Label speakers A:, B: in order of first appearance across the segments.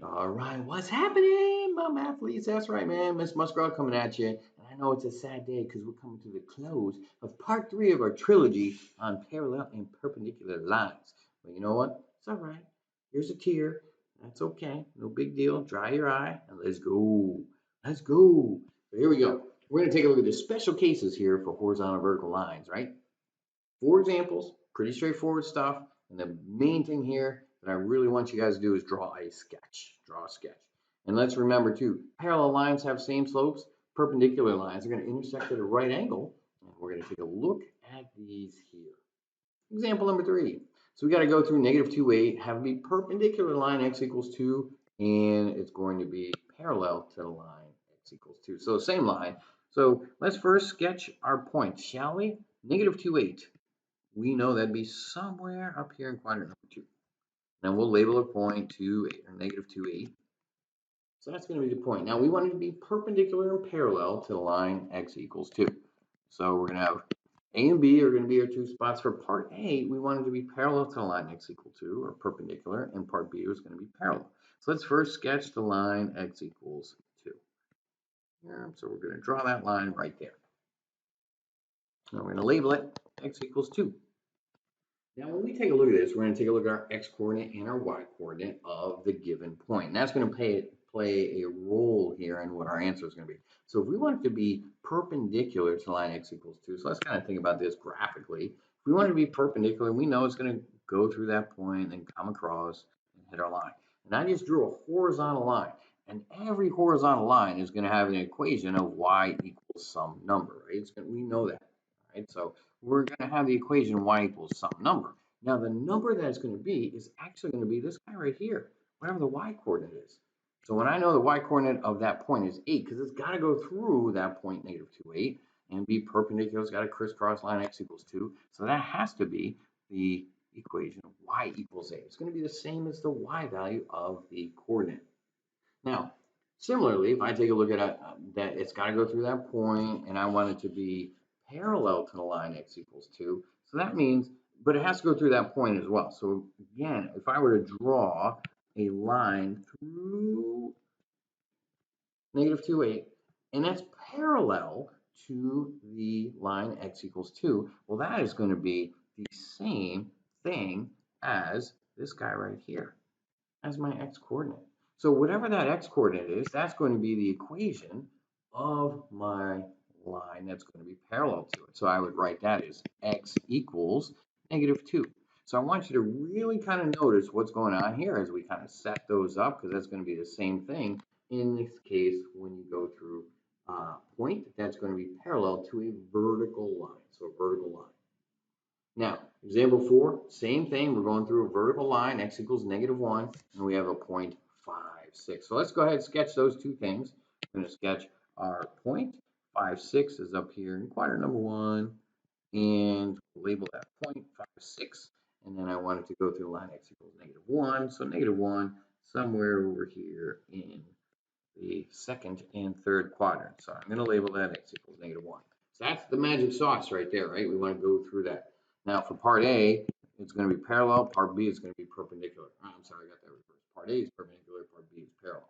A: All right, what's happening, my mathletes? That's right, man. Miss Muscarella coming at you. And I know it's a sad day because we're coming to the close of part three of our trilogy on parallel and perpendicular lines. But you know what? It's all right. Here's a tear. That's okay. No big deal. Dry your eye and let's go. Let's go. So here we go. We're going to take a look at the special cases here for horizontal and vertical lines, right? Four examples, pretty straightforward stuff. And the main thing here that I really want you guys to do is draw a sketch. Draw a sketch. And let's remember too, parallel lines have same slopes. Perpendicular lines are going to intersect at a right angle. And we're going to take a look at these here. Example number 3. So we got to go through negative 2, 8, have it be perpendicular line x equals 2, and it's going to be parallel to the line x equals 2. So same line. So let's first sketch our point, shall we? Negative 2, 8. We know that'd be somewhere up here in quadrant number 2. Then we'll label a point 2, 8, or negative 2, 8. So that's going to be the point. Now we want it to be perpendicular and parallel to the line x equals 2. So we're going to have A and B are going to be our two spots. For part A, we want it to be parallel to the line x equals 2, or perpendicular, and part B is going to be parallel. So let's first sketch the line x equals 2. Yeah, so we're going to draw that line right there. Now we're going to label it x equals 2. Now, when we take a look at this, we're going to take a look at our x-coordinate and our y-coordinate of the given point. And that's going to play a role here in what our answer is going to be. So if we want it to be perpendicular to line x equals 2, so let's kind of think about this graphically. If we want it to be perpendicular, we know it's going to go through that point and come across and hit our line. And I just drew a horizontal line. And every horizontal line is going to have an equation of y equals some number, right? We know that, right? So we're going to have the equation y equals some number. Now, the number that it's going to be is actually going to be this guy right here, whatever the y coordinate is. So when I know the y coordinate of that point is 8, because it's got to go through that point, negative 2, 8, and be perpendicular, it's got a crisscross line x equals 2. So that has to be the equation of y equals 8. It's going to be the same as the y value of the coordinate. Now, similarly, if I take a look at that, it's got to go through that point, and I want it to be parallel to the line x equals 2. So that means, but it has to go through that point as well. So again, if I were to draw a line through negative 2, 8, and that's parallel to the line x equals 2, well, that is going to be the same thing as this guy right here, as my x coordinate. So whatever that x coordinate is, that's going to be the equation of my line that's going to be parallel to it. So I would write that as x equals negative 2. So I want you to really kind of notice what's going on here as we kind of set those up, because that's going to be the same thing in this case when you go through a point that's going to be parallel to a vertical line. So a vertical line. Now, example 4, same thing. We're going through a vertical line, x equals negative 1, and we have a point 5, 6. So let's go ahead and sketch those two things. We're going to sketch our point. 5, 6 is up here in quadrant number 1, and label that point 5, 6. And then I want it to go through the line x equals negative 1. So negative 1 somewhere over here in the second and third quadrant. So I'm going to label that x equals negative 1. So that's the magic sauce right there, right? We want to go through that. Now for part A, it's going to be parallel. Part B is going to be perpendicular. Oh, I'm sorry, I got that reversed. Part A is perpendicular. Part B is parallel.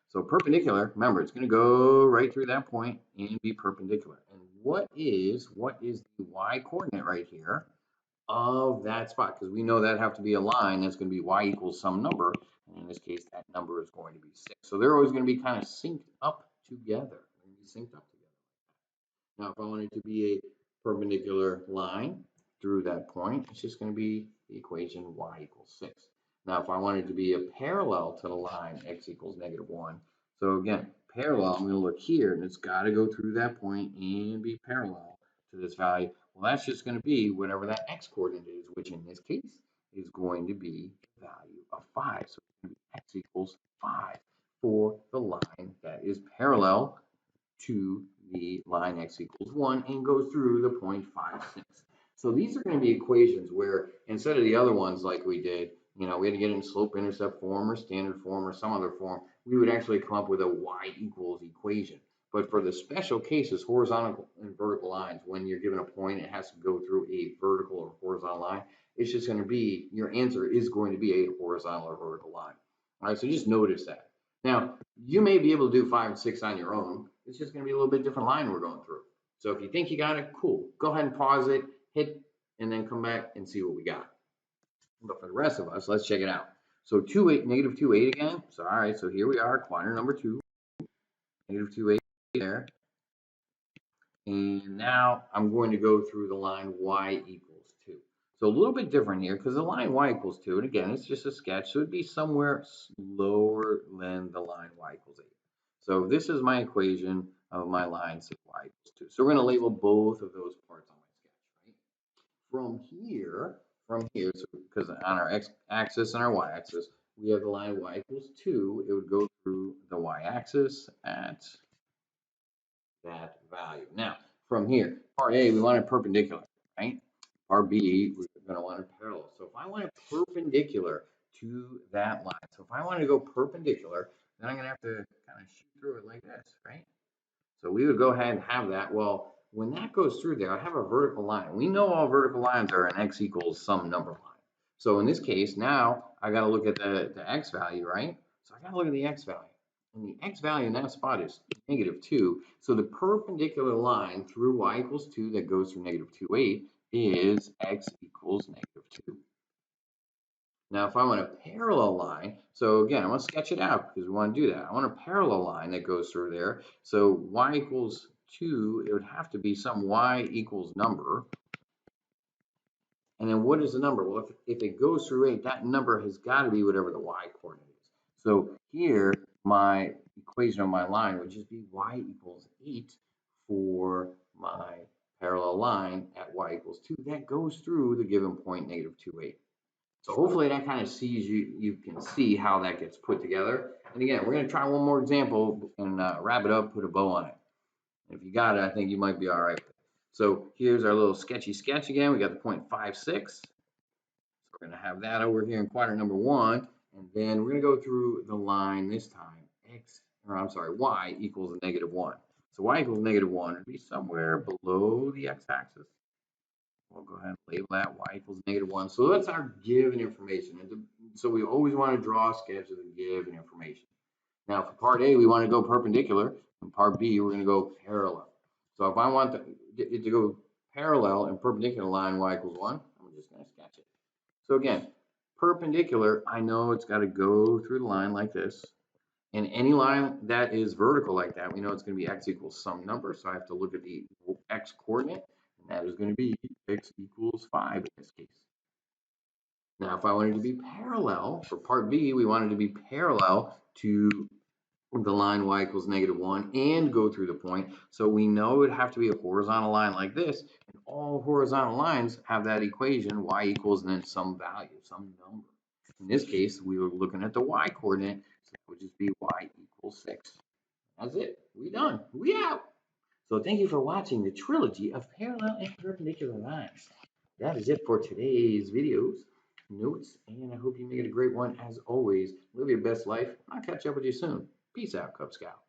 A: So perpendicular, remember, it's going to go right through that point and be perpendicular. And what is the y coordinate right here of that spot? Because we know that have to be a line that's going to be y equals some number. And in this case, that number is going to be 6. So they're always going to be kind of synced up together. They're going to be synced up together. Now, if I wanted to be a perpendicular line through that point, it's just going to be the equation y equals 6. Now, if I wanted to be a parallel to the line x equals negative 1, so again, parallel, I'm going to look here, and it's got to go through that point and be parallel to this value. Well, that's just going to be whatever that x coordinate is, which in this case is going to be the value of 5. So it's going to be x equals 5 for the line that is parallel to the line x equals 1 and goes through the 0.56. So these are going to be equations where instead of the other ones like we did, we had to get it in slope-intercept form or standard form or some other form, we would actually come up with a y equals equation. But for the special cases, horizontal and vertical lines, when you're given a point, it has to go through a vertical or horizontal line. It's just going to be, your answer is going to be a horizontal or vertical line. All right, so just notice that. Now, you may be able to do 5 and 6 on your own. It's just going to be a little bit different line we're going through. So if you think you got it, cool. Go ahead and pause it, hit, and then come back and see what we got. But for the rest of us, let's check it out. So 2, 8, negative 2, 8 again. So all right, so here we are, quadrant number 2, negative 2, 8 there. And now I'm going to go through the line y equals 2. So a little bit different here because the line y equals 2, and again, it's just a sketch, so it'd be somewhere lower than the line y equals 8. So this is my equation of my line, say y equals 2. So we're going to label both of those parts on my sketch, right? From here, so because on our x-axis and our y-axis, we have the line y equals 2. It would go through the y-axis at that value. Now, from here, part A, we want it perpendicular, right? Part B, we're going to want it parallel. So if I want it perpendicular to that line, so if I want to go perpendicular, then I'm going to have to kind of shoot through it like this, right? So we would go ahead and have that. Well, when that goes through there, I have a vertical line. We know all vertical lines are an x equals some number line. So in this case, now I got to look at the x value, right? So I got to look at the x value. And the x value in that spot is negative 2. So the perpendicular line through y equals 2 that goes through negative 2, 8 is x equals negative 2. Now, if I want a parallel line, so again, I want to sketch it out because we want to do that. I want a parallel line that goes through there. So y equals 2, it would have to be some y equals number. And then what is the number? Well, if it goes through 8, that number has got to be whatever the y coordinate is. So here, my equation of my line would just be y equals 8 for my parallel line at y equals 2. That goes through the given point, negative 2, 8. So hopefully that kind of sees you can see how that gets put together. And again, we're going to try one more example and wrap it up, put a bow on it. If you got it, I think you might be all right. So here's our little sketchy sketch again. We got the point 5, 6. So we're going to have that over here in quadrant number 1. And then we're going to go through the line this time. Y equals negative 1. So y equals negative 1 would be somewhere below the x-axis. We'll go ahead and label that y equals negative 1. So that's our given information. And so we always want to draw sketches of given information. Now for part A, we want to go perpendicular. And part B, we're going to go parallel. So if I want it to go parallel and perpendicular line y equals 1, I'm just going to sketch it. So again, perpendicular, I know it's got to go through the line like this. And any line that is vertical like that, we know it's going to be x equals some number. So I have to look at the x coordinate. That is going to be x equals 5 in this case. Now, if I wanted to be parallel, for part B, we wanted to be parallel to the line y equals negative 1 and go through the point. So we know it would have to be a horizontal line like this. And all horizontal lines have that equation, y equals and then some value, some number. In this case, we were looking at the y coordinate. So that would just be y equals 6. That's it. We done. We out. So thank you for watching the trilogy of parallel and perpendicular lines. That is it for today's videos, notes, and I hope you made it a great one as always. Live your best life. I'll catch up with you soon. Peace out, Cub Scout.